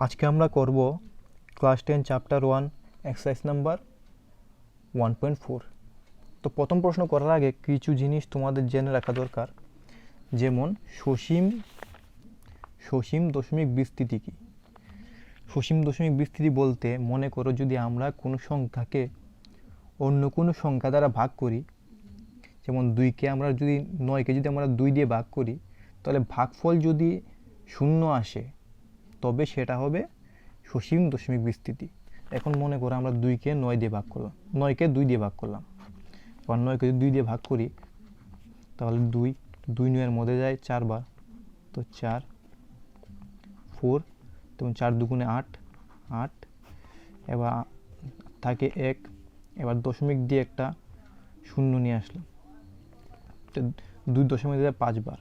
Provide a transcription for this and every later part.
আজকে আমরা করব ক্লাস 10 চ্যাপ্টার 1 এক্সারসাইজ নাম্বার 1.4। তো প্রথম প্রশ্ন করার আগে কিছু জিনিস তোমাদের জেনে রাখা দরকার, যেমন সসীম দশমিক বিস্তৃতি কি। সসীম দশমিক বিস্তৃতি বলতে মনে করো যদি আমরা কোনো সংখ্যাকে অন্য কোনো সংখ্যা দ্বারা ভাগ করি, যেমন 9কে যদি আমরা 2 দিয়ে ভাগ করি, তাহলে ভাগফল যদি 0 আসে তবে সেটা হবে সসীম দশমিক বিস্তৃতি। এখন মনে করো আমরা 9কে 2 দিয়ে ভাগ করলাম, এবার 9কে যদি 2 দিয়ে ভাগ করি তাহলে 2 9 মধ্যে যায় 4 বার, তো 4 4, তখন 4 দুগুণে 8, এবার থাকে 1, এবার দশমিক দিয়ে একটা 0 নিয়ে আসলাম, তো 2 দশমিক দিয়ে 5 বার,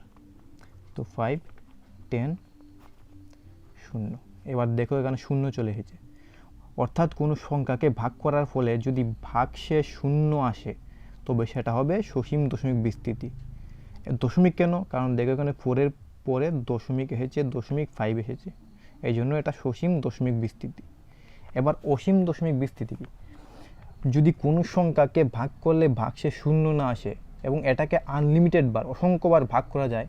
তো 5 10 0। এবার দেখো এখানে 0 চলে এসেছে, অর্থাৎ কোনো সংখ্যাকে ভাগ করার ফলে যদি ভাগশেষ 0 আসে তবে সেটা হবে সসীম দশমিক বিস্তৃতি। দশমিক কেন? কারণ দেখো এখানে 4-এর পরে দশমিক এসেছে, 0.5 এসেছে, এই জন্য এটা সসীম দশমিক বিস্তৃতি। এবার অসীম দশমিক বিস্তৃতি কি? যদি কোনো সংখ্যাকে ভাগ করলে ভাগশেষ 0 না আসে এবং এটাকে আনলিমিটেড বার, অসংখ্যবার ভাগ করা যায়,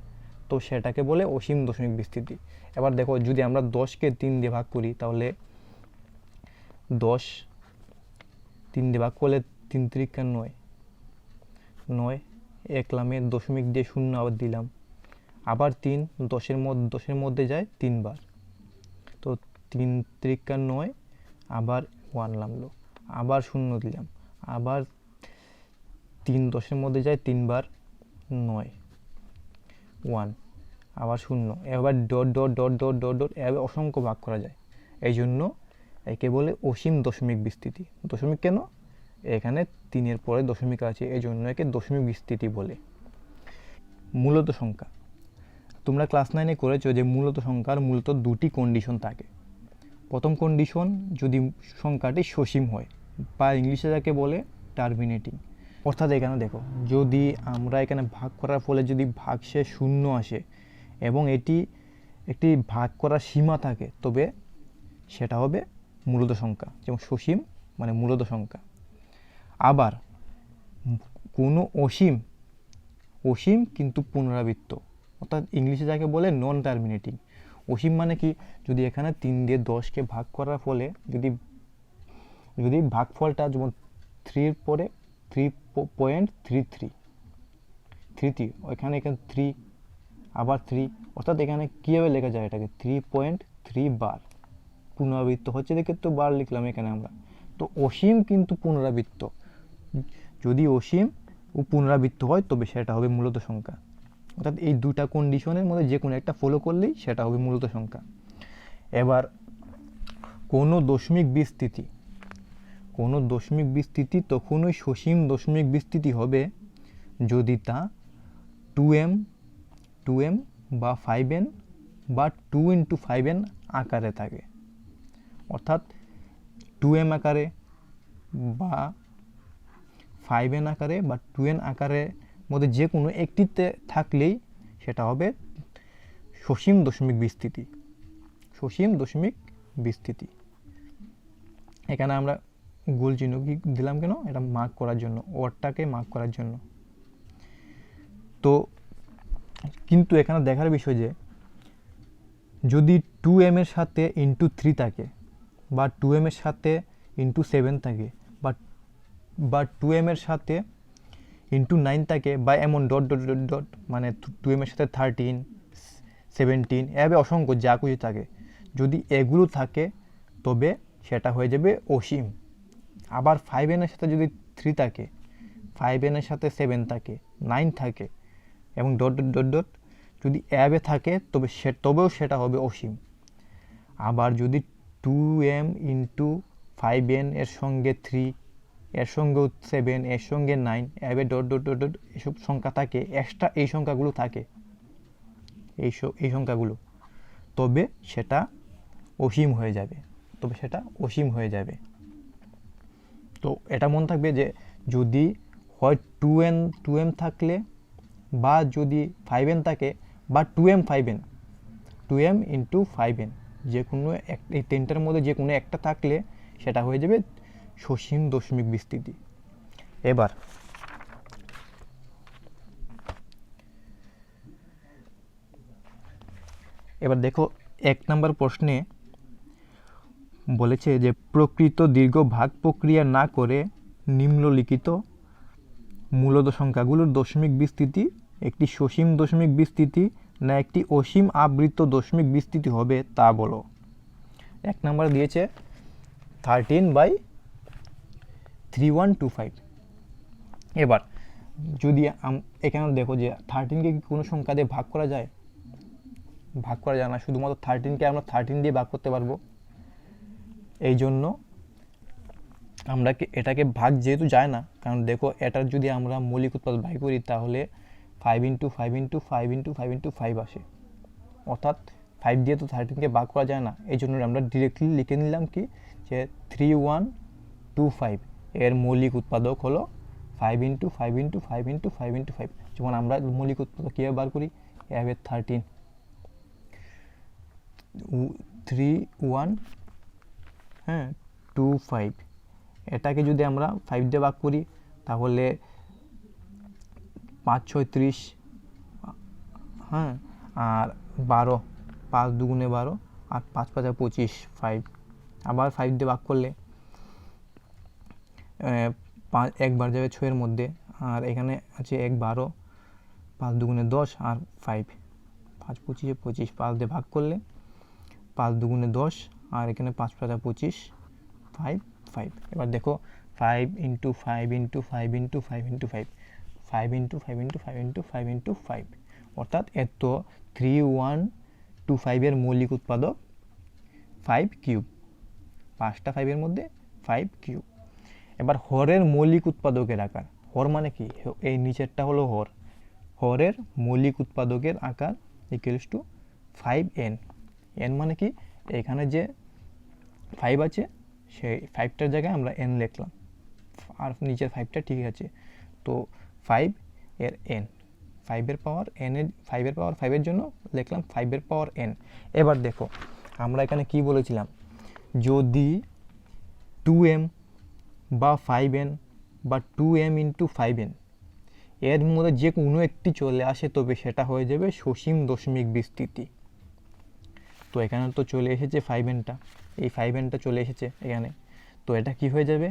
তো সেটাকে বলে অসীম দশমিক বিস্তৃতি। এবার দেখো যদি আমরা 10কে 3 দিয়ে ভাগ করি, তাহলে 10 3 দিয়ে ভাগ করলে 3 3 9, একলামে দশমিক দিয়ে 0 আবার দিলাম, আবার 3 10-এর মধ্যে যায় 3 বার, তো 3 3 9, আবার 1 নামলো, আবার 0 দিলাম, আবার 3 10-এর মধ্যে যায় 3 বার, 9 1, আবার 0, এবার dot dot dot dot dot dot এভাবে অসংখ্য ভাগ করা যায়, এই জন্য একে বলে অসীম দশমিক বিস্তৃতি। দশমিক কেন? এখানে 3-এর পরে দশমিক আছে, এই জন্য একে দশমিক বিস্তৃতি বলে। মূলত সংখ্যা, তোমরা ক্লাস 9-এ করেছো যে মূলত সংখ্যার মূলত 2টি কন্ডিশন থাকে। প্রথম কন্ডিশন যদি সংখ্যাটি সসীম হয়, বা ইংলিশে যাকে বলে টার্মিনেটিং। অর্থাৎ এখানে দেখো যদি আমরা এখানে ভাগ করার ফলে যদি ভাগশেষ 0 আসে এবং এটি একটি ভাগ করার সীমা থাকে, তবে সেটা হবে মূলত সংখ্যা, যেমন সসীম মানে মূলত সংখ্যা। আবার কোনো অসীম কিন্তু পুনরাবৃত্ত, অর্থাৎ ইংলিশে যাকে বলে নন টার্মিনেটিং। অসীম মানে কি? যদি এখানে 3 দিয়ে 10কে ভাগ করার ফলে যদি ভাগফলটা যেমন 3-এর পরে 3.33 ওইখানে 3, আবার 3, অর্থাৎ এখানে কীভাবে লেখা যায় এটাকে 3.3 বার পুনরাবৃত্ত হচ্ছে, দেখে তো বার লিখলাম এখানে আমরা। তো অসীম কিন্তু পুনরাবৃত্ত, যদি অসীম ও পুনরাবৃত্ত হয় তবে সেটা হবে মূলত সংখ্যা। অর্থাৎ এই দুটা কন্ডিশনের মধ্যে যে কোনো একটা ফলো করলেই সেটা হবে মূলত সংখ্যা। এবার কোনো দশমিক বিস্তৃতি তখনই সসীম দশমিক বিস্তৃতি হবে যদি তা 2m বা 5n বা 2 × 5n আকারে থাকে। অর্থাৎ 2m আকারে বা 5n আকারে বা 2n আকারের মধ্যে যে কোনো একটিতে থাকলেই সেটা হবে সসীম দশমিক বিস্তৃতি। এখানে আমরা গোল চিহ্ন কি দিলাম কেন? এটা মার্ক করার জন্য, ওয়ার্ডটাকে মার্ক করার জন্য। তো কিন্তু এখানে দেখার বিষয় যে যদি 2m এর সাথে *3 থাকে, বা 2m এর সাথে *7 থাকে, বা 2m এর সাথে *9 থাকে, বা এমন ডট ডট ডট ডট, মানে 2m এর সাথে 13 17 এভাবে অসংখ্য যা কিছু থাকে, যদি এগুলো থাকে তবে সেটা হয়ে যাবে অসীম। আবার 5n এর সাথে যদি 3 থাকে, 5n এর সাথে 7 থাকে, 9 থাকে এবং ডট ডট ডট ডট যদি এভাবে থাকে তবেও সেটা হবে অসীম। আবার যদি 2m × 5n এর সঙ্গে 3, এর সঙ্গে 7, এর সঙ্গে 9 এভাবে ডট ডট ডট ডট এসব সংখ্যা থাকে, এক্সট্রা এই সংখ্যাগুলো থাকে, এই সংখ্যাগুলো, তবে সেটা অসীম হয়ে যাবে। তো এটা মনে থাকবে যে যদি হয় 2m থাকলে, বা যদি 5n থাকে, বা 2m × 5n যে কোনো এই তিনটার মধ্যে যে কোনো একটা থাকলে সেটা হয়ে যাবে সসীম দশমিক বিস্তৃতি। এবার দেখো 1 নম্বর প্রশ্নে বলেছে যে প্রকৃত দীর্ঘ ভাগ প্রক্রিয়া না করে নিম্নলিখিত মূলদ সংখ্যাগুলোর দশমিক বিস্তৃতি একটি সসীম দশমিক বিস্তৃতি না একটি অসীম আবৃত দশমিক বিস্তৃতি হবে তা বলো। 1 নম্বর দিয়েছে 13/3125। এবার যদি এখানে দেখো যে 13কে কি কোনো সংখ্যা দিয়ে ভাগ করা যায়? ভাগ করা যায় না, শুধুমাত্র 13কে আমরা 13 দিয়ে ভাগ করতে পারবো। এই জন্য আমরা এটাকে ভাগ যেহেতু যায় না, কারণ দেখো এটার যদি আমরা মৌলিক উৎপাদক বাই করি তাহলে 5 × 5 × 5 × 5 × 5 আসে, অর্থাৎ 5 দিয়ে তো 13কে ভাগ করা যায় না। এই জন্য আমরা ডিরেক্টলি লিখে নিলাম কি যে 3125 এর মৌলিক উৎপাদক হলো 5 × 5 × 5 × 5 × 5। যেমন আমরা মৌলিক উৎপাদক কীভাবে বার করি, এভাবে 3125 এটাকে যদি আমরা 5 দিয়ে ভাগ করি তাহলে 5 × 6 = 30, হ্যাঁ, আর 12, 5 × 2 = 12, আর 5 × 5 = 25, 5। আবার 5 দিয়ে ভাগ করলে 1 বার যাবে 6 এর মধ্যে, আর এখানে আছে 1 12, 5 × 2 = 10, আর 5, 5 × 25 = 25। 5 দিয়ে ভাগ করলে 5 × 2 = 10, আর এখানে 5 × 5 = 25, 5, 5। এবার দেখো 5 × 5 × 5 × 5 × 5, 5 × 5 × 5 × 5 × 5, অর্থাৎ এত 3125 এর মৌলিক উৎপাদক 5³ 5টা 5 এর মধ্যে 5³ এবার হরের মৌলিক উৎপাদকের আকার, হর মানে কি, এই নিচেরটা হলো হর, হরের মৌলিক উৎপাদকের আকার = 5n। n মানে কি, এখানে যে 5 আছে সেই 5টার জায়গায় আমরা n লিখলাম, আর নিচের 5টা ঠিক আছে, তো 5 এর n, 5 এর পাওয়ার n এর 5 এর পাওয়ার 5 এর জন্য লিখলাম 5 এর পাওয়ার n। এবার দেখো আমরা এখানে কি বলেছিলাম, যদি 2m বা 5n বা 2m × 5n এর মধ্যে যে কোনো একটি চলে আসে তবে সেটা হয়ে যাবে সসীম দশমিক বিস্তৃতি। তো এখানে তো চলে এসেছে 5nটা, এই 5nটা চলে এসেছে এখানে, তো এটা কি হয়ে যাবে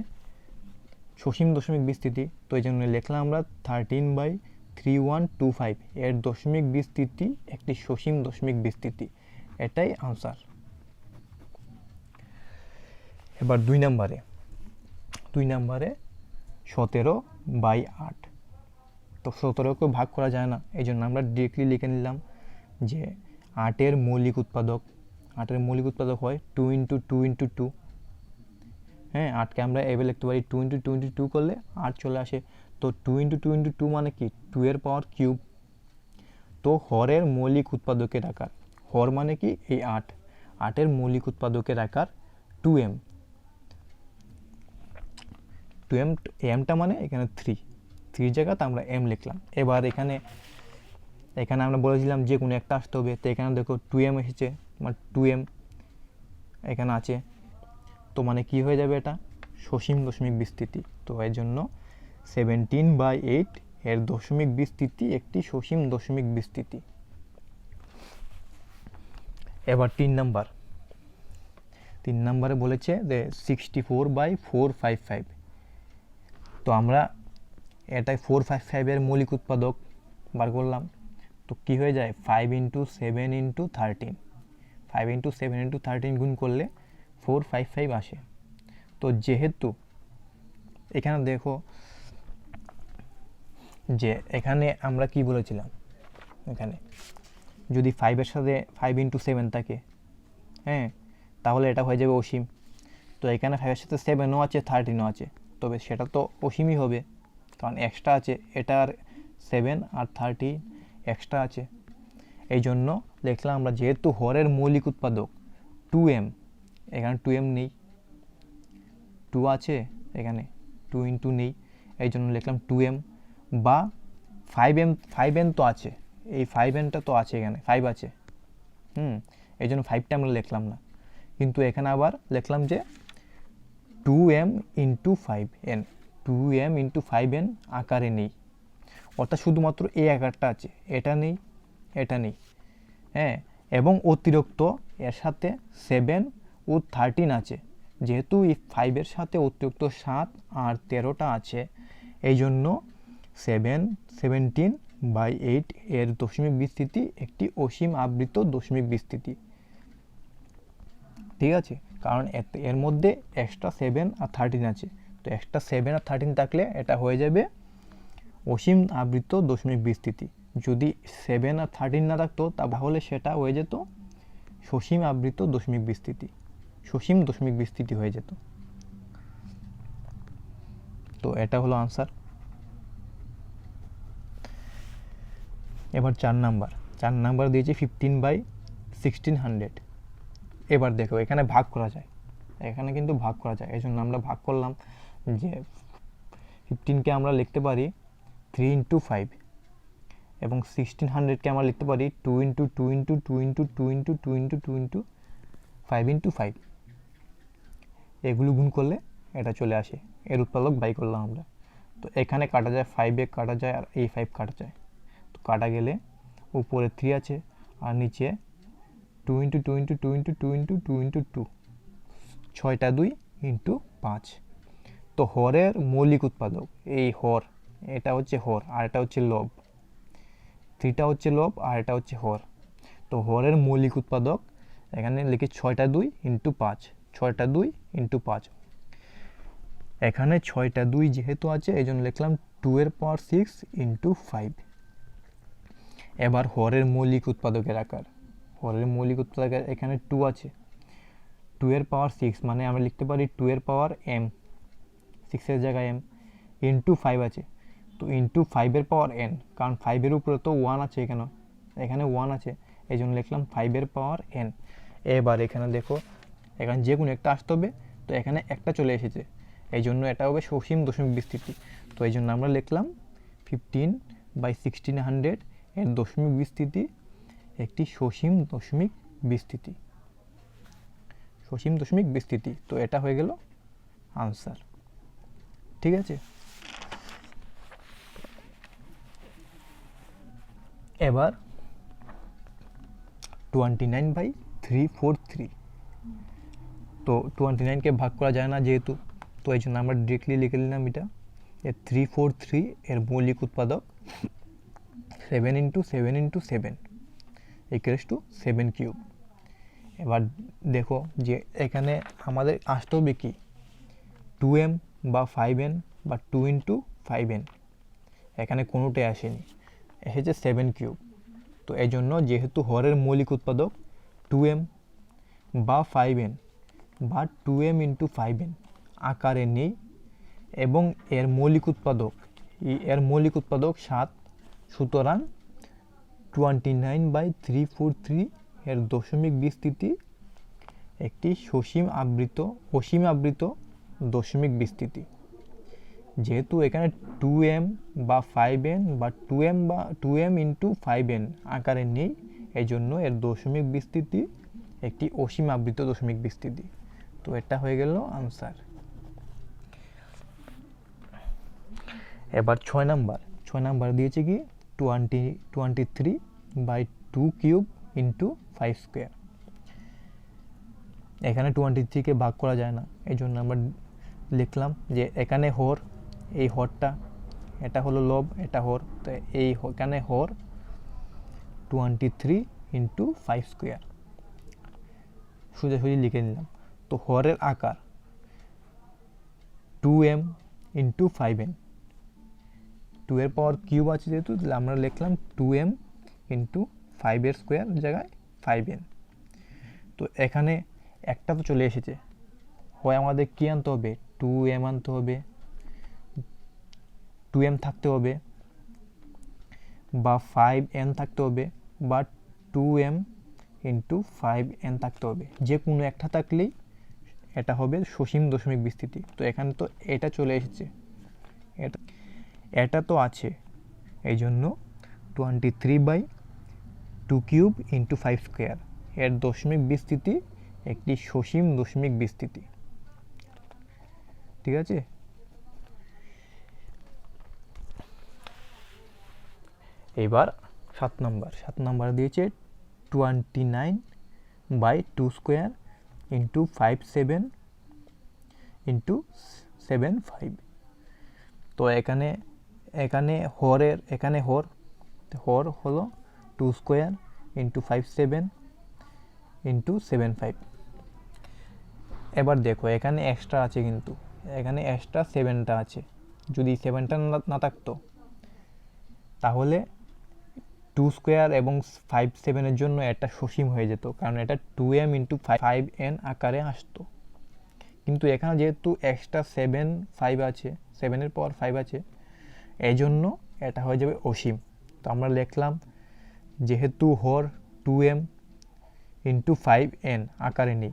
সসীম দশমিক বিস্তৃতি। তো এই জন্য লিখলাম আমরা 13/3125 এর দশমিক বিস্তৃতি একটি সসীম দশমিক বিস্তৃতি, এটাই আনসার। এবার 2 নম্বরে 17/8। তো 17কে ভাগ করা যায় না, এই জন্য আমরা ডিরেক্টলি লিখে নিলাম যে 8 এর মৌলিক উৎপাদক হয় 2 × 2 × 2। হ্যাঁ, 8কে আমরা এভাবে লিখতে পারি 2 × 2 × 2 করলে 8 চলে আসে। তো 2 × 2 × 2 মানে কি, 2 এর পাওয়ার কিউব। তো হরের মৌলিক উৎপাদকের আকার, হর মানে কি এই 8, 8 এর মৌলিক উৎপাদকের আকার 2m। 2m, mটা মানে এখানে 3 জায়গাতে আমরা m লিখলাম। এবার এখানে আমরা বলেছিলাম যে কোনো একটা আসতে হবে, তো এখানে দেখো 2m এসেছে, মানে 2m এখানে আছে, তো মানে কি হয়ে যাবে, এটা সসীম দশমিক বিস্তৃতি। তো এর জন্য 17/8 এর দশমিক বিস্তৃতি একটি সসীম দশমিক বিস্তৃতি। এবার 3 নম্বরে বলেছে যে 64/455। তো আমরা এটাই 455 এর মৌলিক উৎপাদক বার করলাম, তো কি হয়ে যায় 5 × 7 × 13, 5 × 7 × 13 গুণ করলে 455 আসে। তো যেহেতু এখানে দেখো যে এখানে আমরা কি বলেছিলাম, এখানে যদি 5 এর সাথে 5 × 7 থাকে, হ্যাঁ, তাহলে এটা হয়ে যাবে অসীম। তো এখানে 5 এর সাথে 7ও আছে, 13ও আছে, তবে সেটা তো অসীমই হবে, কারণ এক্সট্রা আছে, এটার 7 আর 13 এক্সট্রা আছে। এই জন্য লিখলাম আমরা যেহেতু হরের মৌলিক উৎপাদক 2m, এখানে 2m নেই, 2 আছে এখানে, 2 × নেই, এই জন্য লিখলাম 2m বা 5n তো আছে, এই 5nটা তো আছে, এখানে 5 আছে, এই জন্য 5টা আমরা লিখলাম না, কিন্তু এখানে আবার লিখলাম যে 2m into 5n, 2m into 5n আকারে নেই, অর্থাৎ শুধুমাত্র এই আকারটা আছে, এটা নেই, এটা নেই। হ্যাঁ, এবং অতিরিক্ত এর সাথে 7 ও 13 আছে, যেহেতু এই 5-এর সাথে অতিরিক্ত 7 আর 13টা আছে, এই জন্য 17/8 এর দশমিক বিস্তৃতি একটি অসীম আবৃত দশমিক বিস্তৃতি। ঠিক আছে, কারণ এর মধ্যে এক্সট্রা 7 আর 13 আছে, তো এক্সট্রা 7 আর 13 থাকলে এটা হয়ে যাবে অসীম আবৃত দশমিক বিস্তৃতি। যদি 7 আর 13 না থাকতো তাহলে সেটা হয়ে যেত সসীম আবৃত দশমিক বিস্তৃতি, সসীম দশমিক বিস্তৃতি হয়ে যেত। তো এটা হলো আনসার। এবার 4 নাম্বার দিয়েছে 15/1600। এবার দেখো এখানে ভাগ করা যায়, এখানে কিন্তু ভাগ করা যায়, এই জন্য আমরা ভাগ করলাম যে 15কে আমরা লিখতে পারি 3 ইন্টু 5 এবং 1600কে আমরা লিখতে পারি 2 into 2 into 2 into 2 into 2 into 2 into 5 into 5। এগুলো গুণ করলে এটা চলে আসে, এর উৎপাদক বাই করলাম আমরা। তো এখানে কাটা যায়, 5 কাটা যায় আর এই 5 কাটা যায়, তো কাটা গেলে উপরে 3 আছে আর নিচে 2 into 2 into 2 into 2 into 2 into 2, 6টা 2 ইন্টু 5। তো হরের মৌলিক উৎপাদক এই হর, এটা হচ্ছে হর আর এটা হচ্ছে লব, 3টা হচ্ছে লব আর এটা হচ্ছে হর। তো হরের মৌলিক উৎপাদক এখানে লিখি 6টা 2 ইন্টু 5, 6টা 2 ইন্টু 5। এখানে 6টা 2 যেহেতু আছে এই জন্য লিখলাম 2 এর পাওয়ার 6 ইন্টু 5। এবার হরের মৌলিক উৎপাদকের আকার, হরের মৌলিক উৎপাদকের এখানে 2 আছে, 2 এর পাওয়ার 6 মানে আমরা লিখতে পারি 2 এর পাওয়ার m, 6 এর জায়গায় m, ইন্টু 5 আছে, তো ইন্টু 5 এর পাওয়ার n, কারণ 5 এর উপরে তো 1 আছে, এখানে 1 আছে, এই জন্য লিখলাম 5 এর পাওয়ার n। এবার এখানে দেখো এখানে যে কোনো একটা আসতে হবে, তো এখানে একটা চলে এসেছে, এই জন্য এটা হবে সসীম দশমিক বিস্তৃতি। তো এই জন্য আমরা লিখলাম 15/1600 এর দশমিক বিস্তৃতি একটি সসীম দশমিক বিস্তৃতি, সসীম দশমিক বিস্তৃতি। তো এটা হয়ে গেল আনসার। ঠিক আছে, এবার 29/343। তো 29কে ভাগ করা যায় না যেহেতু, তো এই জন্য আমরা ডিরেক্টলি লিখে নিলাম এটা 343 এর মৌলিক উৎপাদক 7 into 7 into 7 equals to 7 cube. এবার দেখো যে এখানে আমাদের আসতে হবে কি 2m বা 5n বা 2 ইন্টু 5n, এখানে কোনোটাই আসেনি, এসেছে 7 কিউব। তো এই জন্য যেহেতু হরের মৌলিক উৎপাদক 2m বা 5n বা 2m ইন্টু 5n আকারে নেই এবং এর মৌলিক উৎপাদক 7, সুতরাং 29/343 এর দশমিক বিস্তৃতি একটি অসীম আবৃত দশমিক বিস্তৃতি। যেহেতু এখানে 2m বা 5n বা 2m ইন্টু 5n আকারে নেই, এই জন্য এর দশমিক বিস্তৃতি একটি অসীম আবৃত দশমিক বিস্তৃতি। তো এটা হয়ে গেল আনসার। এবার 6 নাম্বার দিয়েছে কি 23/2 কিউব ইন্টু 5 স্কোয়ার। এখানে 23কে ভাগ করা যায় না, এই জন্য আমরা লিখলাম যে এখানে হর, এই হরটা এটা হলো লব, এটা হর, তো এই এখানে হর 23 ইন্টু 5 স্কোয়ার সোজাসুজি লিখে নিলাম। তো হরের আকার 2m ইন্টু 5n, 2 এর পাওয়ার কিউব আছে যেহেতু আমরা লিখলাম 2m ইন্টু 5 এর স্কোয়ার জায়গায় 5n। তো এখানে একটা তো চলে এসেছে, হয় আমাদের কি আনতে হবে 2m আনতে হবে, 2m থাকতে হবে বা 5n থাকতে হবে বা 2m ইন্টু 5n থাকতে হবে, যে কোনো একটা থাকলেই এটা হবে সসীম দশমিক বিস্তৃতি। তো এখানে তো এটা চলে এসেছে, এটা তো আছে, এই জন্য 23/2 কিউব ইন্টু 5 স্কোয়ার এর দশমিক বিস্তৃতি একটি সসীম দশমিক বিস্তৃতি। ঠিক আছে, এবার 7 নাম্বার দিয়েছে 29/2² ইন্টু 57 ইন্টু 75। তো এখানে হর হলো 2² ইন্টু 57 ইন্টু 75। এবার দেখো এখানে এক্সট্রা আছে, কিন্তু এখানে এক্সট্রা 7টা আছে। যদি 7টা না থাকতো তাহলে 2² এবং 57 জন্য এটা সসীম হয়ে যেত, কারণ এটা 2m ইন্টু 5n আকারে আসতো। কিন্তু এখানে যেহেতু এক্সট্রা 7 আছে, 7-এর পাওয়ার 5 আছে, এই জন্য এটা হয়ে যাবে অসীম। তো আমরা লিখলাম যেহেতু হর 2m ইন্টু 5n আকারে নেই,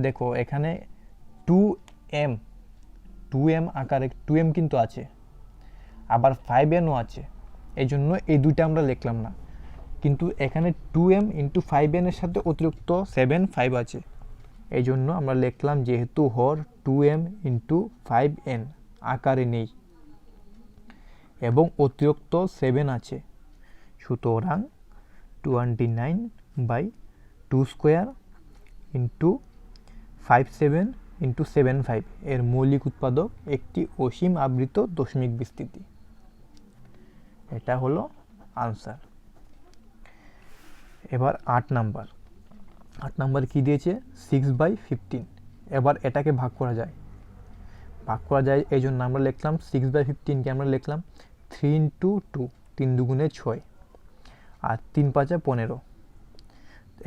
দেখো এখানে 2m আকারে 2m কিন্তু আছে, আবার 5nও আছে, এই জন্য এই দুইটা আমরা লিখলাম না। কিন্তু এখানে 2m ইন্টু 5n এর সাথে অতিরিক্ত 5 আছে, এই জন্য আমরা লিখলাম যেহেতু হর 2m ইন্টু 5n আকারে নেই এবং অতিরিক্ত 7 আছে, সুতরাং 29/2² ইন্টু 57 ইন্টু 75 এর মৌলিক উৎপাদক একটি অসীম আবৃত দশমিক বিস্তৃতি। এটা হলো আনসার। এবার 8 নাম্বার কি দিয়েছে 6/15। এবার এটাকে ভাগ করা যায়, এই জন্য আমরা লিখলাম 6/15 কে আমরা লিখলাম 3 ইন্টু 2, 3 দুগুণে 6 আর 3 5 15।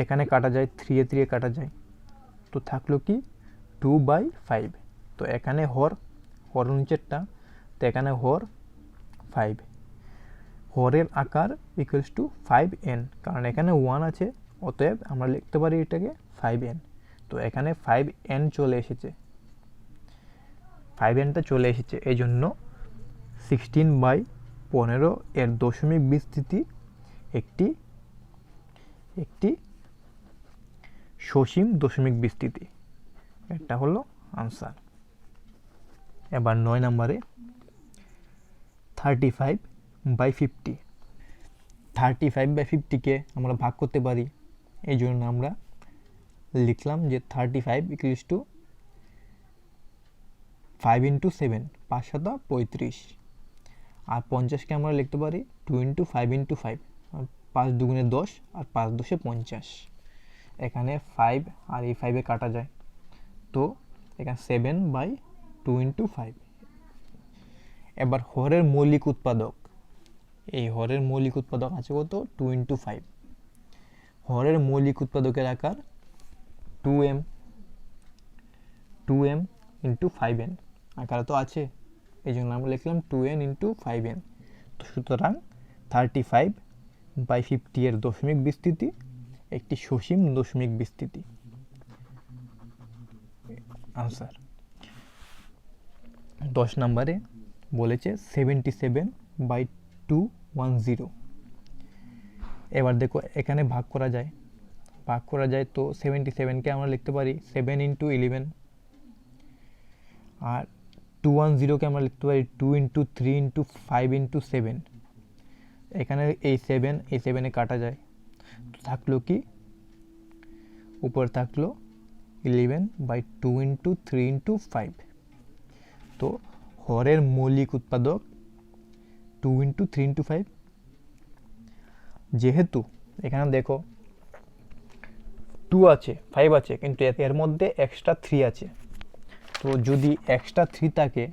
এখানে কাটা যায়, 3 এ 3 কাটা যায়, তো থাকলো কি 2/5। তো এখানে হর নিচেরটা, তো এখানে হর 5, হরের আকার ইকুয়ালস টু 5n, কারণ এখানে 1 আছে, অতএব আমরা লিখতে পারি এটাকে 5n। তো এখানে 5n চলে এসেছে, 5nটা চলে এসেছে, এই জন্য 16/15 এর দশমিক বিস্তৃতি একটি সসীম দশমিক বিস্তৃতি। এটা হলো আনসার। এবার 9 নম্বরে 35/50। 35/50কে আমরা ভাগ করতে পারি, এই জন্য আমরা লিখলাম যে 35 ইকুয়ালস টু 5 ইন্টু 7, 5 7 35। আর 50কে আমরা লিখতে পারি 2 ইন্টু 5 ইন্টু 5, 5 দুগুণে 10 আর 5 10 50। এখানে 5 আর এই 5-এ কাটা যায়, তো এখানে 7/2 ইন্টু 5। এবার হরের মৌলিক উৎপাদক, এই হরের মৌলিক উৎপাদক আছে কত 2 ইন্টু 5। হরের মৌলিক উৎপাদকের আকার 2m ইন্টু 5n আকারে তো আছে, এই জন্য আমরা লিখলাম 2n ইন্টু 5n। তো সুতরাং 35/50 এর দশমিক বিস্তৃতি একটি সসীম দশমিক বিস্তৃতি। আনসার। 10 নম্বরে বলেছে 77/210। এবার দেখো এখানে ভাগ করা যায়, তো 77কে আমরা লিখতে পারি 7 ইন্টু 11, আর 210কে আমরা লিখতে পারি 2 ইন্টু 3 ইন্টু 5 ইন্টু 7। এখানে এই 7-এ কাটা যায়, তো থাকলো কি উপরে থাকলো 11/2 ইন্টু 3 ইন্টু 5। তো হরের মৌলিক উৎপাদক 2 ইন্টু 3 ইন্টু 5। যেহেতু এখানে দেখো 2 আছে 5 আছে, কিন্তু এর মধ্যে এক্সট্রা 3 আছে, তো যদি এক্সট্রা 3 থাকে,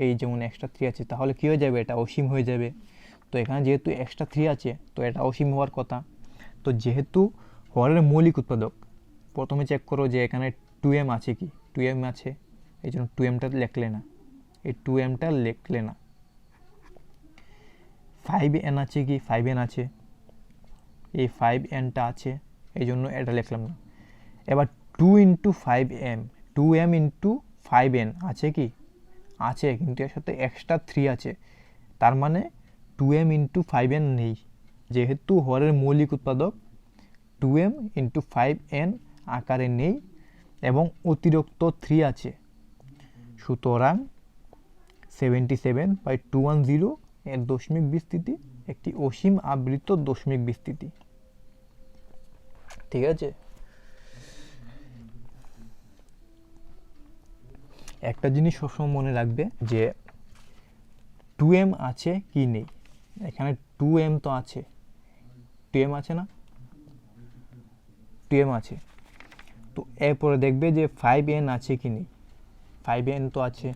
এই যেমন এক্সট্রা 3 আছে, তাহলে কী হয়ে যাবে, এটা অসীম হয়ে যাবে। তো এখানে যেহেতু এক্সট্রা 3 আছে, তো এটা অসীম হওয়ার কথা। তো যেহেতু হরের মৌলিক উৎপাদক, প্রথমে চেক করো যে এখানে 2m আছে কি, 2m আছে, এই জন্য 2mটা লিখলে না, এই 2mটা লিখলে না। 5n আছে কি, 5n আছে, এই 5nটা আছে, এই জন্য এটা লিখলাম না। এবার 2 into 5m, 2m into 5n আছে কি, আছে, কিন্তু এর সাথে এক্সট্রা 3 আছে, তার মানে 2m ইন্টু 5n নেই। যেহেতু হরের মৌলিক উৎপাদক 2m ইন্টু 5n আকারে নেই এবং অতিরিক্ত 3 আছে। সুতরাং 77/210 এর দশমিক বিস্তৃতি একটি অসীম আবৃত দশমিক বিস্তৃতি। ঠিক আছে, একটা জিনিস সবসময় মনে রাখবে যে 2m আছে কি নেই। এখানে 2m তো আছে, 2m আছে না, 2m আছে। তো এরপরে দেখবে যে 5n আছে কি নেই, 5n তো আছে।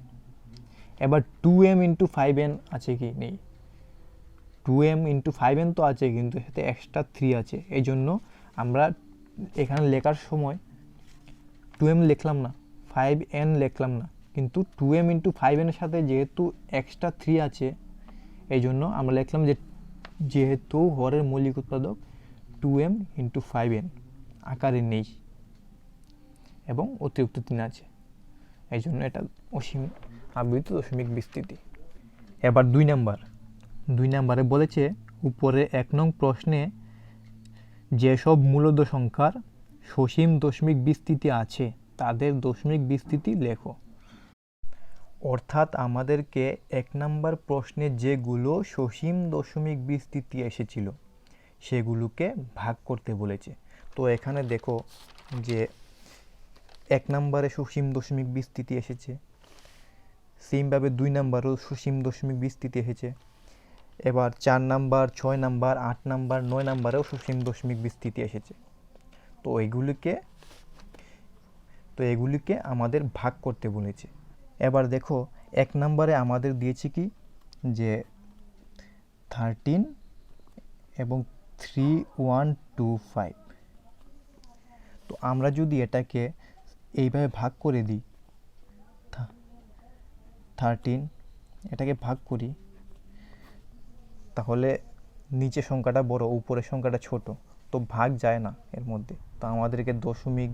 এবার 2m ইন্টু 5n আছে কি নেই, 2m ইন্টু 5n তো আছে, কিন্তু সাথে এক্সট্রা 3 আছে। এই জন্য আমরা এখানে লেখার সময় 2m লিখলাম না, 5n লিখলাম না, কিন্তু 2m ইন্টু 5n এর সাথে যেহেতু এক্সট্রা 3 আছে, এই জন্য আমরা লিখলাম যে যেহেতু হরের মৌলিক উৎপাদক 2m ইন্টু 5n আকারে নেই এবং অতিরিক্ত 3 আছে, এই জন্য এটা অসীম আবৃত দশমিক বিস্তৃতি। এবার 2 নাম্বারে বলেছে উপরে 1 নং প্রশ্নে যেসব মূলদ সংখ্যার সসীম দশমিক বিস্তৃতি আছে তাদের দশমিক বিস্তৃতি লেখো। অর্থাৎ আমাদেরকে 1 নাম্বার প্রশ্নে যেগুলো সসীম দশমিক বিস্তৃতি এসেছিল সেগুলোকে ভাগ করতে বলেছে। তো এখানে দেখো যে 1 নাম্বারে সসীম দশমিক বিস্তৃতি এসেছে, সেমভাবে 2 নাম্বারও সসীম দশমিক বিস্তৃতি এসেছে। এবার 4 নাম্বার, 6 নাম্বার, 8 নাম্বার, 9 নাম্বারেও সসীম দশমিক বিস্তৃতি এসেছে। তো এগুলিকে আমাদের ভাগ করতে বলেছে। এবার দেখো 1 নাম্বারে আমাদের দিয়েছে কি যে 13 এবং 3125। তো আমরা যদি এটাকে এইভাবে ভাগ করে দিই, 13 এটাকে ভাগ করি, তাহলে নিচের সংখ্যাটা বড়, উপরের সংখ্যাটা ছোট, তো ভাগ যায় না এর মধ্যে। তো আমাদেরকে দশমিক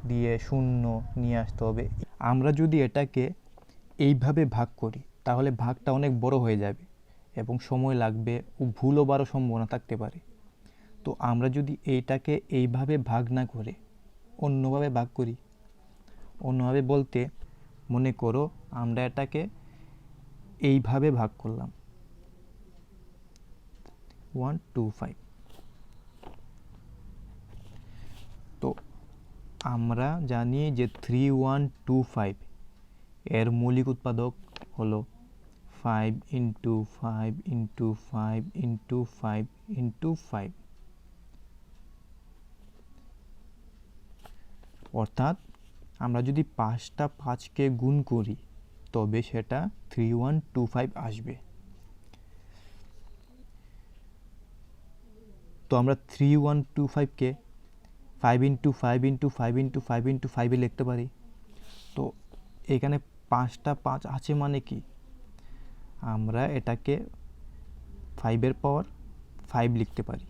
দিয়ে শূন্য নিয়ে আসতে হবে। আমরা যদি এটাকে এইভাবে ভাগ করি তাহলে ভাগটা অনেক বড় হয়ে যাবে এবং সময় লাগবে ও ভুল হবারও সম্ভাবনা থাকতে পারে। তো আমরা যদি এইটাকে এইভাবে ভাগ না করে অন্যভাবে ভাগ করি, অন্যভাবে বলতে মনে করো আমরা এটাকে এইভাবে ভাগ করলাম 125। তো আমরা জানি যে 3125 এর মৌলিক উৎপাদক হলো 5 ইন্টু 5 ইন্টু 5 ইন্টু 5 ইন্টু 5। অর্থাৎ আমরা যদি 5টা 5কে গুণ করি তবে সেটা 3125 আসবে। তো আমরা 3125কে 5 ইন্টু 5 ইন্টু 5 ইন্টু 5 ইন্টু 5 এ লিখতে পারি। তো এখানে 5টা 5 আছে মানে কি, আমরা এটাকে 5 এর পাওয়ার 5 লিখতে পারি।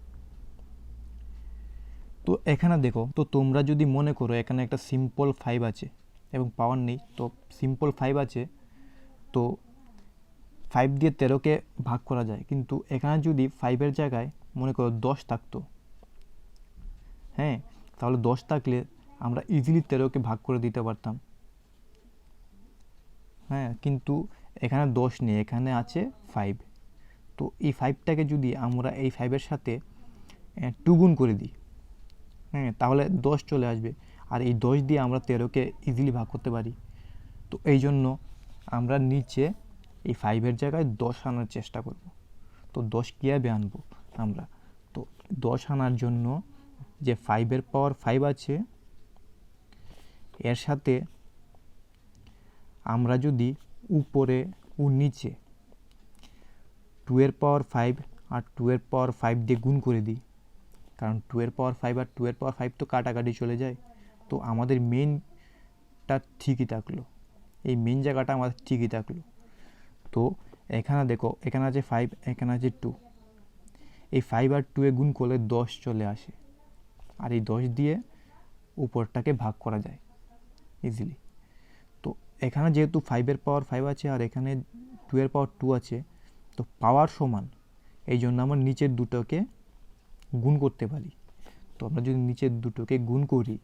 তো এখানে দেখো, তো তোমরা যদি মনে করো এখানে একটা সিম্পল 5 আছে এবং পাওয়ার নেই, তো সিম্পল 5 আছে, তো 5 দিয়ে 13কে ভাগ করা যায়, কিন্তু এখানে যদি 5-এর জায়গায় মনে করো 10 থাকতো, হ্যাঁ, তাহলে 10 থাকলে আমরা ইজিলি 13কে ভাগ করে দিতে পারতাম। হ্যাঁ, কিন্তু এখানে 10 নেই, এখানে আছে 5। তো এই 5টাকে যদি আমরা এই 5-এর সাথে 2 গুণ করে দিই, হ্যাঁ, তাহলে 10 চলে আসবে, আর এই 10 দিয়ে আমরা 13কে ইজিলি ভাগ করতে পারি। তো এই জন্য আমরা নিচে এই 5-এর জায়গায় 10 আনার চেষ্টা করব। তো 10 কীভাবে আনবো আমরা, তো 10 আনার জন্য যে 5-এর পাওয়ার 5 আছে এর সাথে আমরা যদি উপরে ও নিচে 2-এর পাওয়ার 5 আর 2-এর পাওয়ার 5 দিয়ে গুণ করে দিই, কারণ 2-এর পাওয়ার 5 আর 2-এর পাওয়ার 5 তো কাটাকাটি চলে যায়, তো আমাদের মেইনটা ঠিকই থাকলো, এই মেইন জায়গাটা আমাদের ঠিকই থাকলো। তো এখানে দেখো, এখানে আছে 5, এখানে আছে 2, এই 5 আর 2 এ গুণ করলে 10 চলে আসে, আর এই 10 দিয়ে উপরটাকে ভাগ করা যায় ইজিলি। তো এখানে যেহেতু 5-এর পাওয়ার 5 আছে আর এখানে 2-এর পাওয়ার 2 আছে, তো পাওয়ার সমান, এই জন্য আমরা নিচের দুটোকে গুণ করতে পারি। তো আমরা যদি নিচের দুটোকে গুণ করি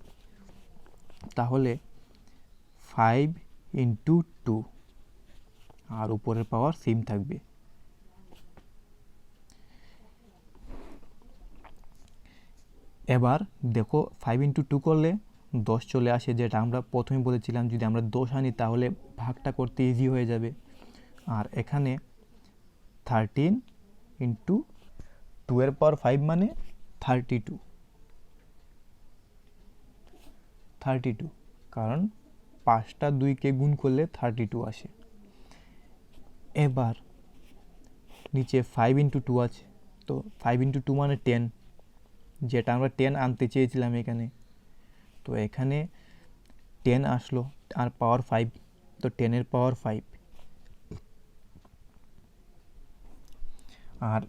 তাহলে 5 ইন্টু 2 আর উপরের পাওয়ার সেম থাকবে। এবার দেখো 5 ইন্টু 2 করলে 10 চলে আসে, যেটা আমরা প্রথমে বলেছিলাম যদি আমরা 10 আনি তাহলে ভাগটা করতে ইজি হয়ে যাবে। আর এখানে 13 ইন্টু 2 এর পাওয়ার 5 মানে 32, কারণ 5টা 2কে গুণ করলে 32 আসে। এবার নিচে 5 ইন্টু 2 আছে, তো 5 ইন্টু 2 মানে 10, যেটা আমরা 10 আনতে চেয়েছিলাম এখানে। তো এখানে 10 আসলো আর পাওয়ার 5, তো 10 এর পাওয়ার 5। আর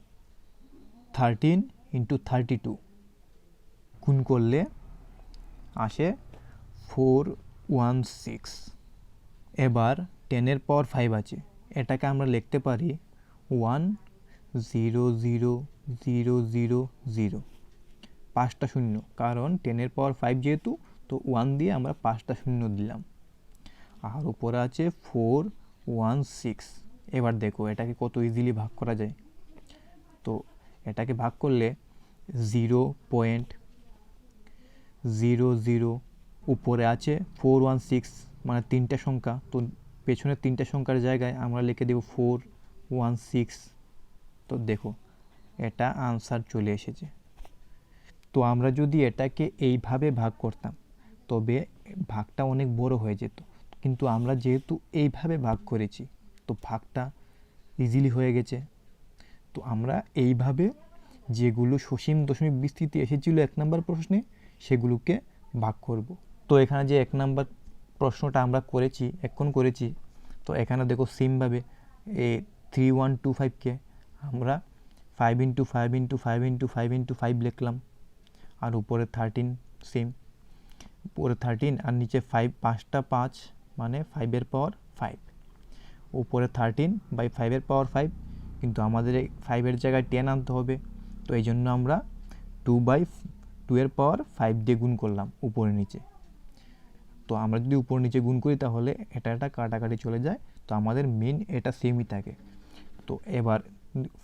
13 ইন্টু 32 গুণ করলে আসে 416। এবার 10 এর পাওয়ার 5 আছে, এটাকে আমরা লিখতে পারি 1 0 0 0 0 0, 5টা শূন্য, কারণ 10 এর পাওয়ার 5 যেহেতু, তো 1 দিয়ে আমরা 5টা শূন্য দিলাম। আর উপরে আছে 416। এবার দেখো এটাকে কত ইজিলি ভাগ করা যায়। তো এটাকে ভাগ করলে 0.00, উপরে আছে 416 মানে 3টা সংখ্যা, তো পেছনের 3টা সংখ্যার জায়গায় আমরা লিখে দেব 416। তো দেখো এটা আনসার চলে এসেছে। তো আমরা যদি এটাকে এইভাবে ভাগ করতাম তবে ভাগটা অনেক বড় হয়ে যেত, কিন্তু আমরা যেহেতু এইভাবে ভাগ করেছি তো ভাগটা ইজিলি হয়ে গেছে। তো আমরা এইভাবে যেগুলো সসীম দশমিক বিস্তৃতি এসেছিল 1 নম্বর প্রশ্নে সেগুলোকে ভাগ করব। তো এখানে যে 1 নম্বর প্রশ্নটা আমরা করেছি, তো এখানে দেখো সেমভাবে এই 3125কে আমরা 5 ইন্টু 5 ইন্টু 5 ইন্টু 5 ইন্টু 5 লিখলাম, আর উপরে 13 সেম, উপরে 13 আর নিচে 5, 5টা 5 মানে 5 এর পাওয়ার 5, উপরে 13 বাই 5 এর পাওয়ার 5, কিন্তু আমাদের এই 5 এর জায়গায় 10 আনতে হবে, তো এই জন্য আমরা 2 এর পাওয়ার 5 দিয়ে গুণ করলাম উপরে নিচে। তো আমরা যদি উপর নিচে গুণ করি তাহলে এটা কাটাকাটি চলে যায়, তো আমাদের মেন এটা সেমই থাকে। তো এবার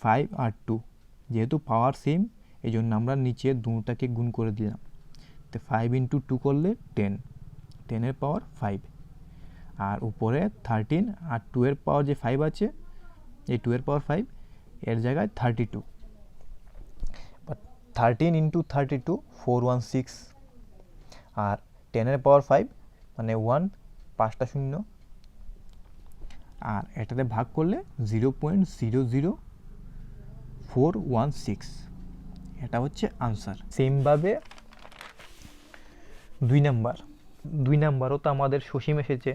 5 আর 2 যেহেতু পাওয়ার সেম এই জন্য আমরা নিচে দুটাকে গুণ করে দিলাম। তো 5 ইন্টু 2 করলে 10, 10 এর পাওয়ার 5, আর উপরে 13 আর 2 এর পাওয়ার যে 5 আছে, এই 2 এর পাওয়ার 5 এর জায়গায় 32, 13 ইন্টু 32 416, আর 10 এর পাওয়ার 5 মানে 1, 5টা শূন্য, আর এটাতে ভাগ করলে 0.00416, এটা হচ্ছে আনসার। সেমভাবে 2 নাম্বারও তো আমাদের সসীম এসেছে,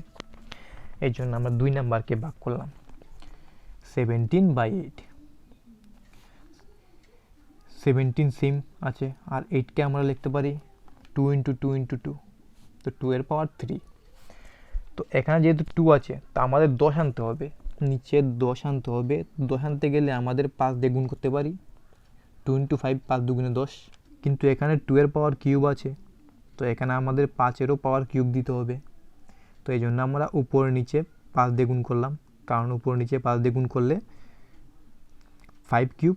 এই জন্য আমরা 2 নাম্বারকে ভাগ করলাম 17/8। 17 সেম আছে, আর 8কে আমরা লিখতে পারি 2 ইন্টু 2 ইন্টু 2, তো 2 এর পাওয়ার 3। তো এখানে যেহেতু 2 আছে তা আমাদের 10 আনতে হবে, নিচে 10 আনতে হবে। 10 আনতে গেলে আমাদের 5 দিয়ে গুণ করতে পারি, 2 ইন্টু 5, 5 দুগুণে 10, কিন্তু এখানে 2 এর পাওয়ার কিউব আছে, তো এখানে আমাদের 5-এরও পাওয়ার কিউব দিতে হবে। তো এই জন্য আমরা উপর নিচে 5 দিয়ে গুণ করলাম, কারণ উপর নিচে 5 দিয়ে গুণ করলে 5 কিউব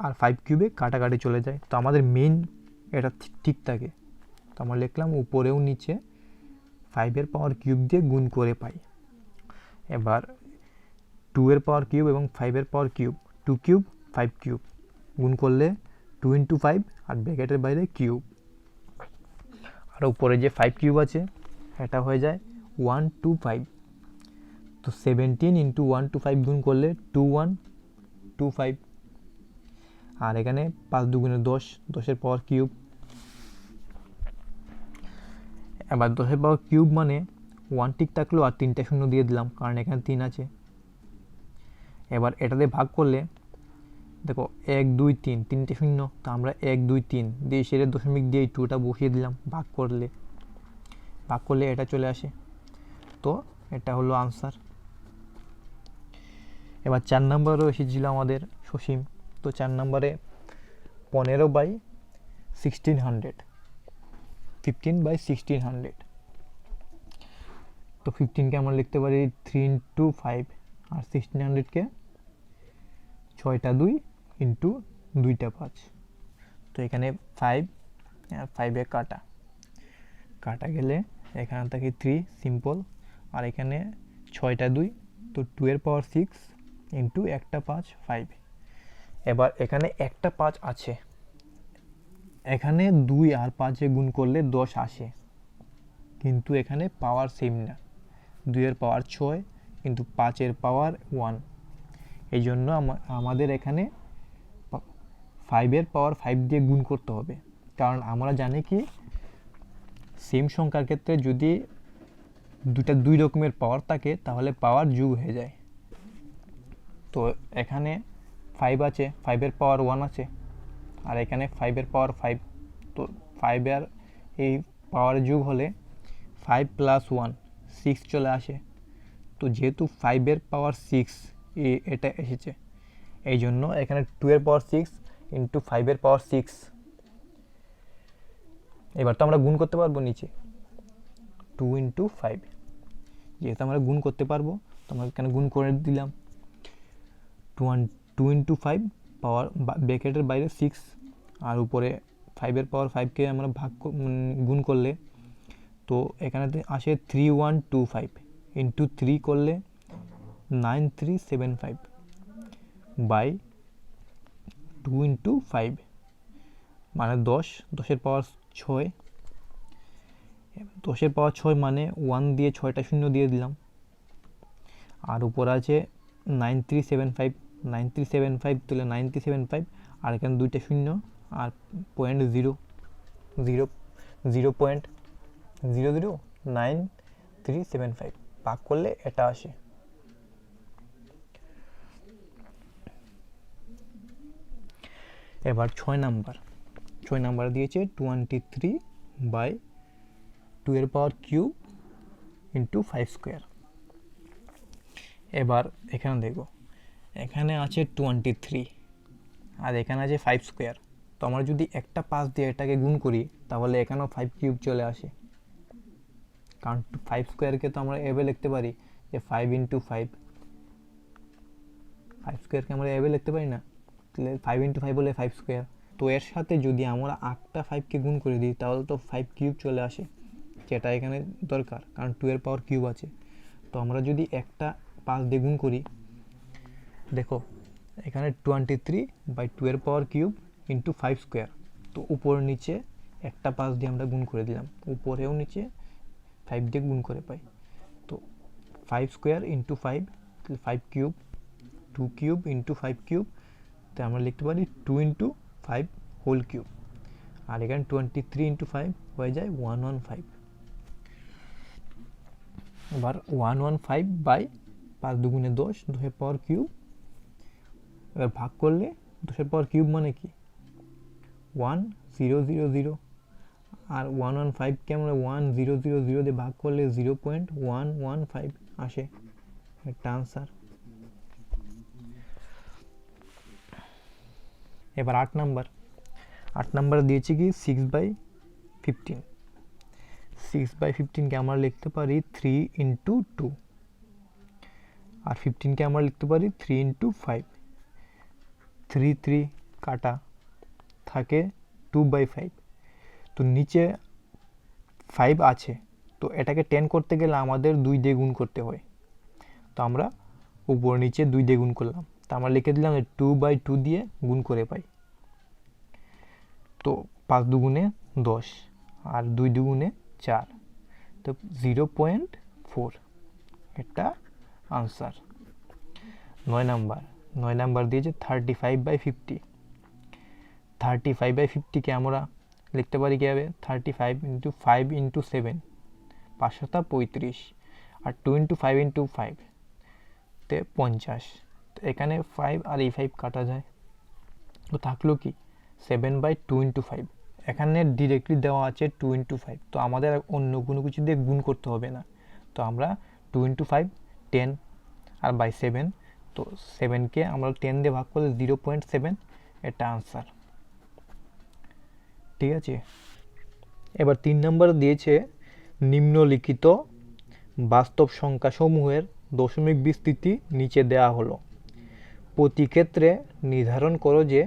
আর 5 কিউবে কাটাকাটি চলে যায়, তো আমাদের মেন এটা ঠিক থাকে। তো আমরা লিখলাম উপরেও নিচে 5 এর পাওয়ার কিউব দিয়ে গুণ করে পাই। এবার 2 এর পাওয়ার কিউব এবং 5 এর পাওয়ার কিউব, 2 কিউব 5 কিউব গুণ করলে 2 ইন্টু 5 আর ব্র্যাকেটের বাইরে কিউব, আর উপরে যে 5 কিউব আছে এটা হয়ে যায় 125। তো 17 ইন্টু 125 গুণ করলে 2125, আর এখানে 5 দুগুণে 10, 10 এর পাওয়ার কিউব। এবার 10 এর পাওয়ার কিউব মানে 1 ঠিক থাকলো আর 3টা শূন্য দিয়ে দিলাম, কারণ এখানে 3 আছে। এবার এটাতে ভাগ করলে দেখো 1 2 3, 3টে শূন্য, তো আমরা 1 2 3 দিয়ে সেরে দশমিক দিয়ে 2টা বসিয়ে দিলাম, ভাগ করলে এটা চলে আসে। তো এটা হলো আনসার। এবার 4 নম্বরেও এসেছিল আমাদের সসীম, তো 4 নম্বরে 15/1600, 15/1600, তো 15কে আমরা লিখতে পারি 3 ইন্টু 5, আর 1600কে 6টা 2 ইন্টু 2টা 5। তো এখানে 5 আর 5-এ কাটা গেলে এখানে থাকে 3 সিম্পল, আর এখানে 6টা 2, তো 2 এর পাওয়ার 6 ইন্টু একটা 5 5। এবার এখানে একটা 5 আছে, এখানে 2 আর 5-এ গুণ করলে 10 আসে, কিন্তু এখানে পাওয়ার সেম না, 2 এর পাওয়ার 6 কিন্তু 5 এর পাওয়ার 1। এই জন্য আমাদের এখানে 5 এর পাওয়ার 5 দিয়ে গুণ করতে হবে, কারণ আমরা জানি কি সেম সংখ্যার ক্ষেত্রে যদি দুটা 2 রকমের পাওয়ার থাকে তাহলে পাওয়ার যোগ হয়ে যায়। তো এখানে 5 আছে, 5 এর পাওয়ার 1 আছে, আর এখানে 5 এর পাওয়ার 5, তো 5 এর এই পাওয়ার যোগ হলে 5 প্লাস 1 6 চলে আসে। তো যেহেতু 5 এর পাওয়ার 6 এটা এসেছে, এই জন্য এখানে 2 এর পাওয়ার 6 ইন্টু 5 এর পাওয়ার 6। এবার তো আমরা গুণ করতে পারবো নিচে 2 ইন্টু 5, যেহেতু আমরা গুণ করতে পারবো তো আমরা এখানে গুণ করে দিলাম 2 ইন্টু 5 পাওয়ার ব্র্যাকেটের বাইরে 6, আর উপরে 5 এর পাওয়ার 5কে আমরা গুণ করলে তো এখানে আসে 3125 ইন্টু 3 করলে 9375 বাই 2 ইন্টু 5 মানে 10, 10-এর পাওয়ার 6, 10-এর পাওয়ার 6 মানে 1 দিয়ে 6টা শূন্য দিয়ে দিলাম, আর উপর আছে 9375, 9375 তুলে 9075, আর এখানে 2টা শূন্য আর পয়েন্ট 0.009375 ভাগ করলে এটা আসে। এবার 6 নাম্বার দিয়েছে 23/2 এর পাওয়ার কিউব ইন্টু 5 স্কোয়ার। এবার এখানে দেখো এখানে আছে 23 আর এখানে আছে 5 স্কোয়ার, তো আমরা যদি একটা 5 দিয়ে এটাকে গুণ করি তাহলে এখানেও 5 কিউব চলে আসে, কারণ 5 স্কোয়ারকে তো আমরা এভাবে লিখতে পারি যে 5 ইন্টু 5 স্কোয়ারকে আমরা এভাবে লিখতে পারি না, তাহলে 5 ইন্টু 5 বলে 5 স্কোয়ার। তো এর সাথে যদি আমরা 8টা 5কে গুণ করে দিই তাহলে তো 5 কিউব চলে আসে, যেটা এখানে দরকার কারণ 2 এর পাওয়ার কিউব আছে। তো আমরা যদি একটা 5 দিয়ে গুণ করি, দেখো এখানে 23/2 এর পাওয়ার কিউব ইন্টু 5 স্কোয়ার, তো উপর নিচে একটা 5 দিয়ে আমরা গুণ করে দিলাম, উপরেও নিচে 5 দিয়ে গুণ করে পাই। তো 5 square into 5, 5 cube, 2 cube into 5 cube, তো আমরা লিখতে পারি 2 ইন্টু 5 হোল কিউব, আর এখানে 23 ইন্টু 5 হয়ে যায় 115। এবার 115 বাই 5 দুগুণে 10, 10-এর পাওয়ার কিউব, এবার ভাগ করলে 10-এর পাওয়ার কিউব মানে কি 1000, আর 115কে আমরা 1000 দিয়ে ভাগ করলে 0.115 আসে, একটা আনসার। এবার 8 নাম্বার দিয়েছি কি 6/15, 6/15কে আমরা লিখতে পারি 3 ইন্টু 2, আর 15কে আমরা লিখতে পারি 3 ইন্টু 5, 3 কাটা থাকে 2/5, তো নিচে 5 আছে, তো এটাকে 10 করতে গেলে আমাদের 2 দিয়ে গুণ করতে হয়, তো আমরা উপর নিচে 2 দিয়ে গুণ করলাম, তো আমরা লিখে দিলাম 2/2 দিয়ে গুণ করে পাই। তো 5 দুগুণে 10 আর 2 দুগুণে 4, তো 0.4 এটা আনসার। 9 নাম্বার দিয়েছে 35/50, 35/50কে আমরা লিখতে পারি কীভাবে 35 ইন্টু 5 ইন্টু 7, 5 7 35, আর 2 ইন্টু 5 ইন্টু 5 তে 50, তো এখানে 5 আর এই 5 কাটা যায়, তো থাকলো কি 7/2 ইন্টু 5, এখানে ডিরেক্টলি দেওয়া আছে 2 ইন্টু 5, তো আমাদের অন্য কোনো কিছু দিয়ে গুণ করতে হবে না, তো আমরা 2 ইন্টু 5 10 আর বাই 7, তো 7কে আমরা 10 দিয়ে ভাগ করলে 0.7, এটা আনসার। ঠিক আছে, এবার 3 নম্বর দিয়েছে নিম্নলিখিত বাস্তব সংখ্যাসমূহের দশমিক বিস্তৃতি নিচে দেওয়া হলো। প্রতি ক্ষেত্রে নির্ধারণ করো যে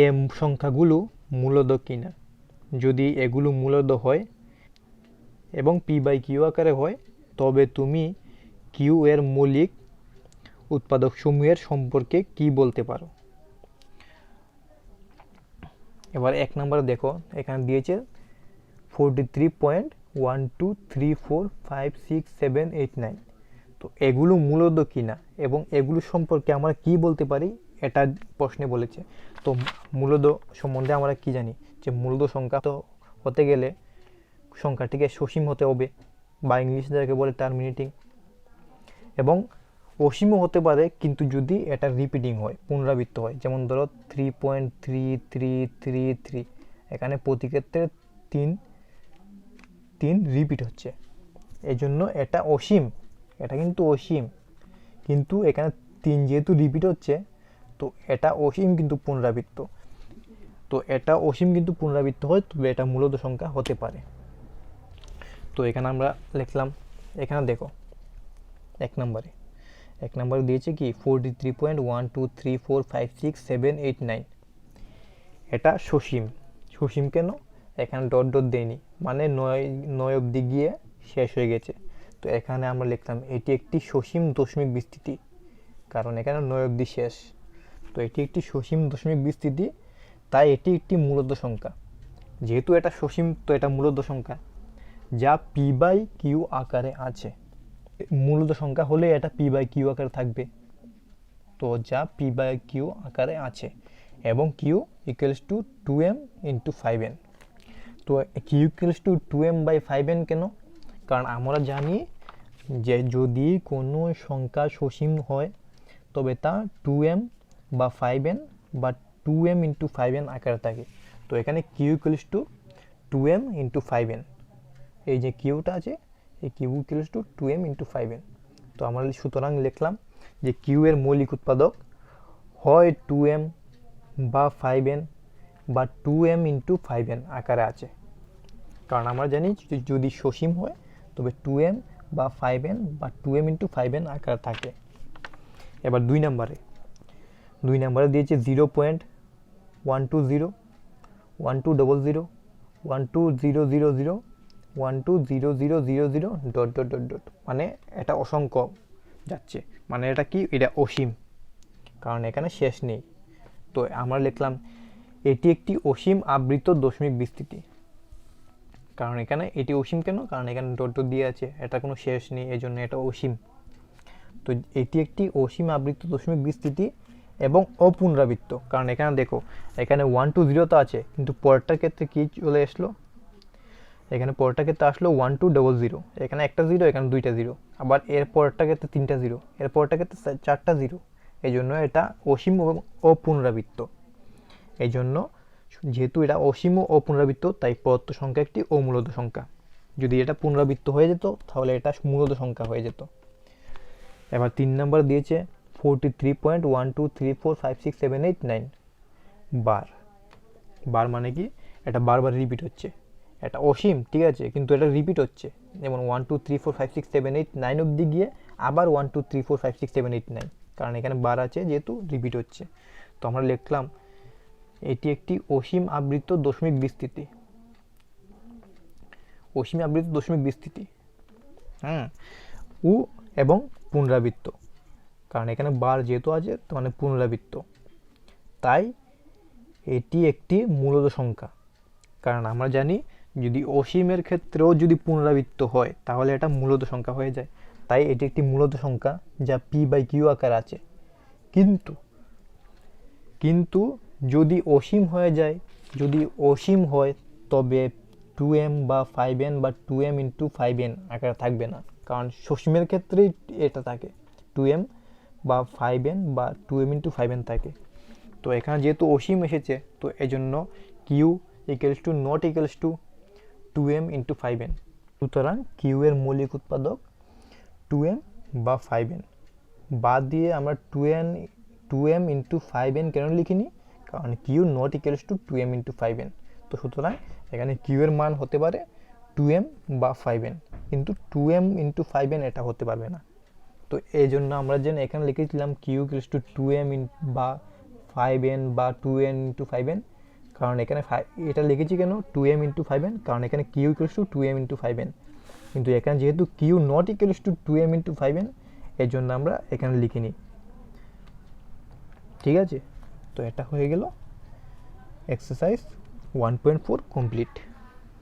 এ সংখ্যাগুলো মূলদ কিনা। যদি এগুলো মূলদ হয় এবং p/q আকারে হয়, তবে তুমি কিউ এর মৌলিক উৎপাদকসমূহের সম্পর্কে কি বলতে পারো। এবার 1 নম্বরে দেখো, এখানে দিয়েছে 43.12345678 তো এগুলো মূলদ কিনা এবং এগুলো সম্পর্কে আমরা কি বলতে পারি, এটা প্রশ্নে বলেছে। তো মূলদ সম্বন্ধে আমরা কি জানি, যে মূলদ সংখ্যা তো হতে গেলে সংখ্যাটিকে সসীম হতে হবে, বা ইংলিশে যাকে বলে টার্মিনেটিং, এবং অসীমও হতে পারে কিন্তু যদি এটা রিপিটিং হয়, পুনরাবৃত্ত হয়। যেমন ধরো 3.3333, এখানে প্রতি ক্ষেত্রে 3 রিপিট হচ্ছে, এই জন্য এটা অসীম, এটা কিন্তু অসীম। কিন্তু এখানে 3 যেহেতু রিপিট হচ্ছে, তো এটা অসীম কিন্তু পুনরাবৃত্ত। তো এটা অসীম কিন্তু পুনরাবৃত্ত হয়, তবে এটা মূলদ সংখ্যা হতে পারে। তো এখানে আমরা লিখলাম, এখানে দেখো 1 নম্বরে দিয়েছে কি 43.12345678 এটা সসীম। সসীম কেন, এখানে ডট ডট দেয়নি, মানে 9 অবধি গিয়ে শেষ হয়ে গেছে। তো এখানে আমরা লিখলাম এটি একটি সসীম দশমিক বিস্তৃতি, কারণ এখানে 9 অবধি শেষ। তো এটি একটি সসীম দশমিক বিস্তৃতি, তাই এটি একটি মূলদ সংখ্যা। যেহেতু এটা সসীম, তো এটা মূলদ সংখ্যা যা p/q আকারে আছে। মূলদ সংখ্যা হলে এটা p/q আকারে থাকবে, তো যা p/q আকারে আছে, এবং q equals to 2m into 5n। তো q ইকুয়ালস টু 2m/5n কেন, কারণ আমরা জানি যে যদি কোনো সংখ্যা সসীম হয় তবে তা 2m বা 5n বা 2m ইন্টু 5n আকারে থাকে। তো এখানে q equals to 2m into 5n, এই যে কিউটা আছে, এই Q equals to 2m into 5n। তো আমরা সুতরাং লিখলাম যে কিউ এর মৌলিক উৎপাদক হয় 2m বা 5n বা 2m ইন্টু 5n আকারে আছে, কারণ আমরা জানি যদি সসীম হয় তবে 2m বা 5n বা 2m ইন্টু 5n আকারে থাকে। এবার 2 নম্বরে দিয়েছে 0.120 1200 12000 12000 ডট ডট ডট ডট, মানে এটা অসংখ্য যাচ্ছে, মানে এটা কি, এটা অসীম, কারণ এখানে শেষ নেই। তো আমরা লিখলাম এটি একটি অসীম আবৃত দশমিক বিস্তৃতি, কারণ এখানে এটি অসীম কেন, কারণ এখানে ডট ডট দিয়ে আছে, এটা কোনো শেষ নেই, এই জন্য এটা অসীম। তো এটি একটি অসীম আবৃত দশমিক বিস্তৃতি এবং অপুনরাবৃত্ত, কারণ এখানে দেখো এখানে 120 তো আছে, কিন্তু পরেরটার ক্ষেত্রে কি চলে আসলো, এখানে পরেরটার ক্ষেত্রে আসলো 1200, এখানে একটা জিরো, এখানে দুইটা জিরো, আবার এর পরেরটার ক্ষেত্রে 3টা জিরো, এর পরেরটার ক্ষেত্রে 4টা জিরো, এই জন্য এটা অসীম এবং অপুনরাবৃত্ত। এই জন্য যেহেতু এটা অসীম ও অপুনরাবৃত্ত, তাই প্রদত্ত সংখ্যা একটি অমূলদ সংখ্যা। যদি এটা পুনরাবৃত্ত হয়ে যেত তাহলে এটা মূলদ সংখ্যা হয়ে যেত। এবার 3 নম্বর দিয়েছে 43.12345678 বার মানে কি, এটা বারবার রিপিট হচ্ছে, এটা অসীম ঠিক আছে, কিন্তু এটা রিপিট হচ্ছে, যেমন 1 2 3 4 5 6 7 8 9 অবধি গিয়ে আবার 1 2 3 4 5 6 7 8 9, কারণ এখানে বার আছে যেহেতু রিপিট হচ্ছে। তো আমরা লিখলাম এটি একটি অসীম আবৃত দশমিক বিস্তৃতি, অসীম আবৃত দশমিক বিস্তৃতি, এবং পুনরাবৃত্ত, কারণ এখানে বার যেহেতু আছে মানে পুনরাবৃত্ত, তাই এটি একটি মূলদ সংখ্যা। কারণ আমরা জানি যদি অসীমের ক্ষেত্রেও যদি পুনরাবৃত্ত হয় তাহলে এটা মূলদ সংখ্যা হয়ে যায়, তাই এটি একটি মূলদ সংখ্যা যা p/q আকার আছে। কিন্তু যদি অসীম হয়ে যায়, যদি অসীম হয় তবে 2m বা 5n বা 2m ইন্টু 5n আকারে থাকবে না, কারণ সসীমের ক্ষেত্রেই এটা থাকে, 2m বা 5n বা 2m ইন্টু 5n থাকে। তো এখানে যেহেতু অসীম এসেছে, তো এই জন্য q equals to not equals to 2m into 5n। সুতরাং কিউ এর মৌলিক উৎপাদক 2m বা 5n, বাদ দিয়ে আমরা 2m ইন্টু 5n কেন লিখিনি, কারণ q not equals to 2m into 5n। তো সুতরাং এখানে কিউ এর মান হতে পারে 2m বা 5n, কিন্তু 2m ইন্টু 5n এটা হতে পারবে না। তো এই জন্য আমরা যেন এখানে লিখেছিলাম কিউ ইকুয়ালস টু 2m বা 5n বা 2n ইন্টু 5n, কারণ এখানে এটা লিখেছি কেন 2m ইন্টু 5n, কারণ এখানে Q equals to 2m into 5n, কিন্তু এখানে যেহেতু q not equals to 2m into 5n, এর জন্য আমরা এখানে লিখিনি। ঠিক আছে, তো এটা হয়ে গেল এক্সারসাইজ 1.4 কমপ্লিট।